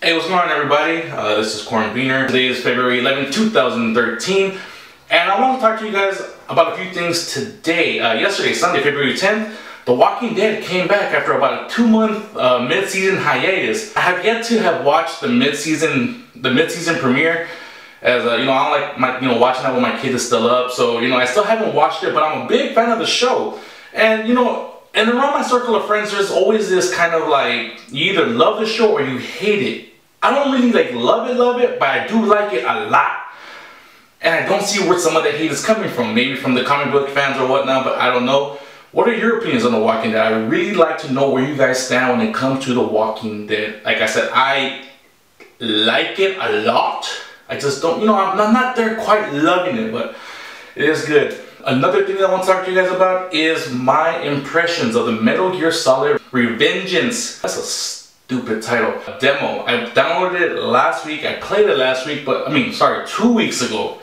Hey, what's going on, everybody? This is Corn Beaner. Today is February 11, 2013, and I want to talk to you guys about a few things today. Yesterday, Sunday, February 10th, The Walking Dead came back after about a 2-month mid-season hiatus. I have yet to have watched the mid-season premiere, as I don't like watching that when my kid is still up. So I still haven't watched it, but I'm a big fan of the show, and and around my circle of friends, there's always this kind of like, you either love the show or you hate it. I don't really love it, but I do like it a lot. And I don't see where some of the hate is coming from. Maybe from the comic book fans or whatnot, but I don't know. What are your opinions on The Walking Dead? I would really like to know where you guys stand when it comes to The Walking Dead. Like I said, I like it a lot. I just don't, I'm not there quite loving it, but it is good. Another thing that I want to talk to you guys about is my impressions of the Metal Gear Solid Revengeance. That's a stupid title. A demo. I downloaded it last week. I played it last week, but 2 weeks ago.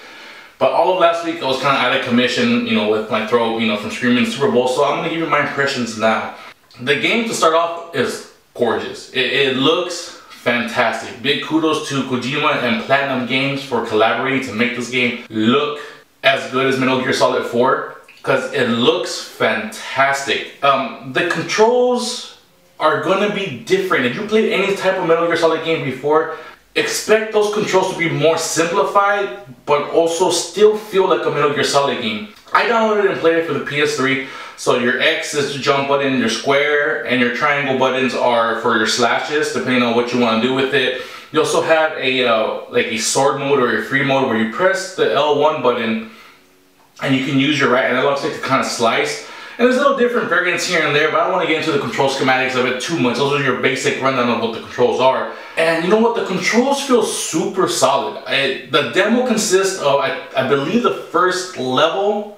But all of last week I was kind of out of commission, with my throat, from screaming Super Bowl. So I'm gonna give you my impressions now. The game, to start off, is gorgeous. It looks fantastic. Big kudos to Kojima and Platinum Games for collaborating to make this game look as good as Metal Gear Solid 4, because it looks fantastic. The controls are gonna be different. If you played any type of Metal Gear Solid game before, expect those controls to be more simplified, but also still feel like a Metal Gear Solid game. I downloaded and played it for the PS3. So your X is the jump button, your square, and your triangle buttons are for your slashes, depending on what you want to do with it. You also have a sword mode or a free mode where you press the L1 button and you can use your right analog stick to kind of slice. And there's little different variants here and there, but I don't want to get into the control schematics of it too much. Those are your basic rundown of what the controls are. And you know what? The controls feel super solid. The demo consists of, I believe, the first level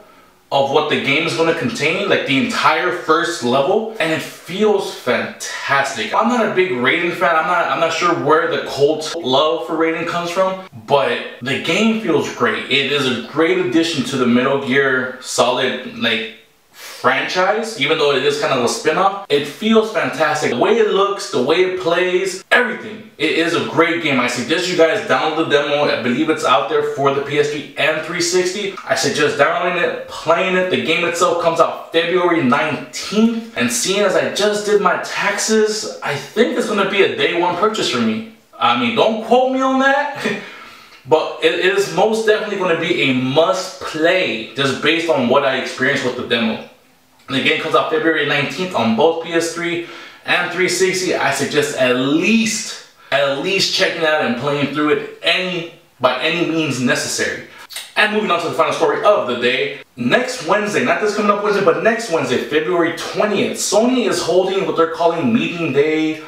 of what the game is going to contain, like the entire first level, and it feels fantastic. I'm not a big Raiden fan. I'm not sure where the cult love for Raiden comes from, but the game feels great. It is a great addition to the Metal Gear Solid franchise, even though it is kind of a spin-off. It feels fantastic. The way it looks, the way it plays, everything. It is a great game. I suggest you guys download the demo. I believe it's out there for the PS3 and 360. I suggest downloading it, playing it. The game itself comes out February 19th. And seeing as I just did my taxes, I think it's going to be a day one purchase for me. Don't quote me on that. But it is most definitely going to be a must play, just based on what I experienced with the demo. The game comes out February 19th on both PS3 and 360. I suggest at least checking it out and playing through it by any means necessary. And moving on to the final story of the day. Next Wednesday, not this coming up Wednesday, but next Wednesday, February 20th, Sony is holding what they're calling Meeting Day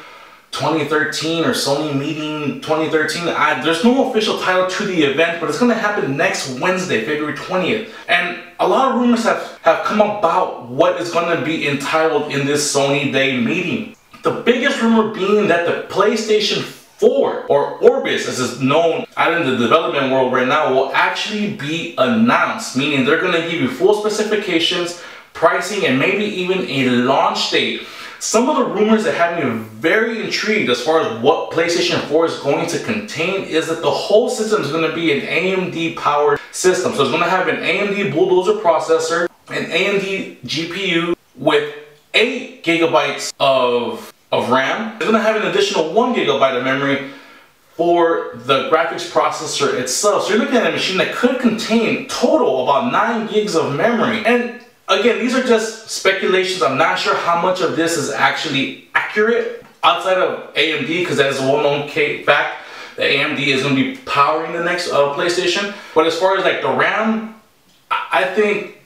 2013 or Sony Meeting 2013. There's no official title to the event, but it's going to happen next Wednesday, February 20th. And a lot of rumors have come about what is going to be entitled in this Sony Day meeting. The biggest rumor being that the PlayStation 4, or Orbis as it's known out in the development world right now, will actually be announced, meaning they're going to give you full specifications, pricing, and maybe even a launch date. Some of the rumors that have me very intrigued as far as what PlayStation 4 is going to contain is that the whole system is going to be an AMD powered system. So it's going to have an AMD Bulldozer processor, an AMD GPU with 8 gigabytes of RAM. It's going to have an additional 1 gigabyte of memory for the graphics processor itself. So you're looking at a machine that could contain total about 9 gigs of memory. And again, these are just speculations. I'm not sure how much of this is actually accurate outside of AMD, because that is a well-known fact that AMD is going to be powering the next PlayStation. But as far as the RAM, I think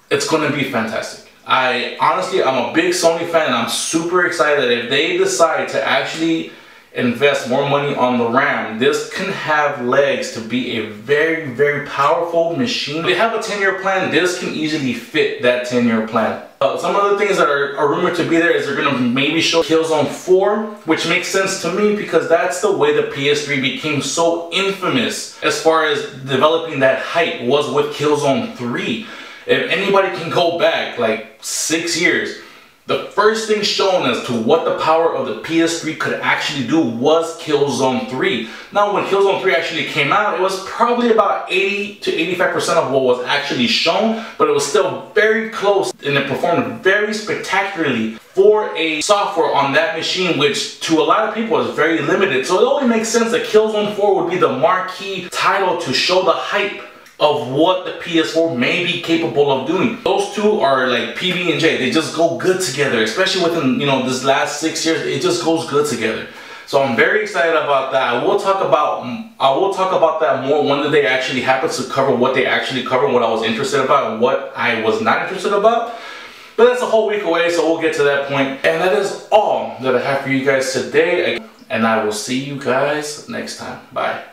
it's going to be fantastic. I'm a big Sony fan, and I'm super excited that if they decide to actually invest more money on the RAM, this can have legs to be a very, very powerful machine. They have a 10-year plan. This can easily fit that 10-year plan. Some of the things that are rumored to be there is they're going to maybe show Killzone 4, which makes sense to me because that's the way the PS3 became so infamous as far as developing that hype was with Killzone 3. If anybody can go back 6 years, The first thing shown as to what the power of the PS3 could actually do was Killzone 3. Now when Killzone 3 actually came out, it was probably about 80 to 85% of what was actually shown, but it was still very close and it performed very spectacularly for a software on that machine, which to a lot of people is very limited. So it only makes sense that Killzone 4 would be the marquee title to show the hype of what the PS4 may be capable of doing. Those two are like PB and J. They just go good together, especially within, you know, this last 6 years. It just goes good together. So I'm very excited about that. I will talk about that more when the day actually happens to cover what they actually cover, what I was interested about and what I was not interested about. But that's a whole week away, so we'll get to that point. And that is all that I have for you guys today. And I will see you guys next time. Bye.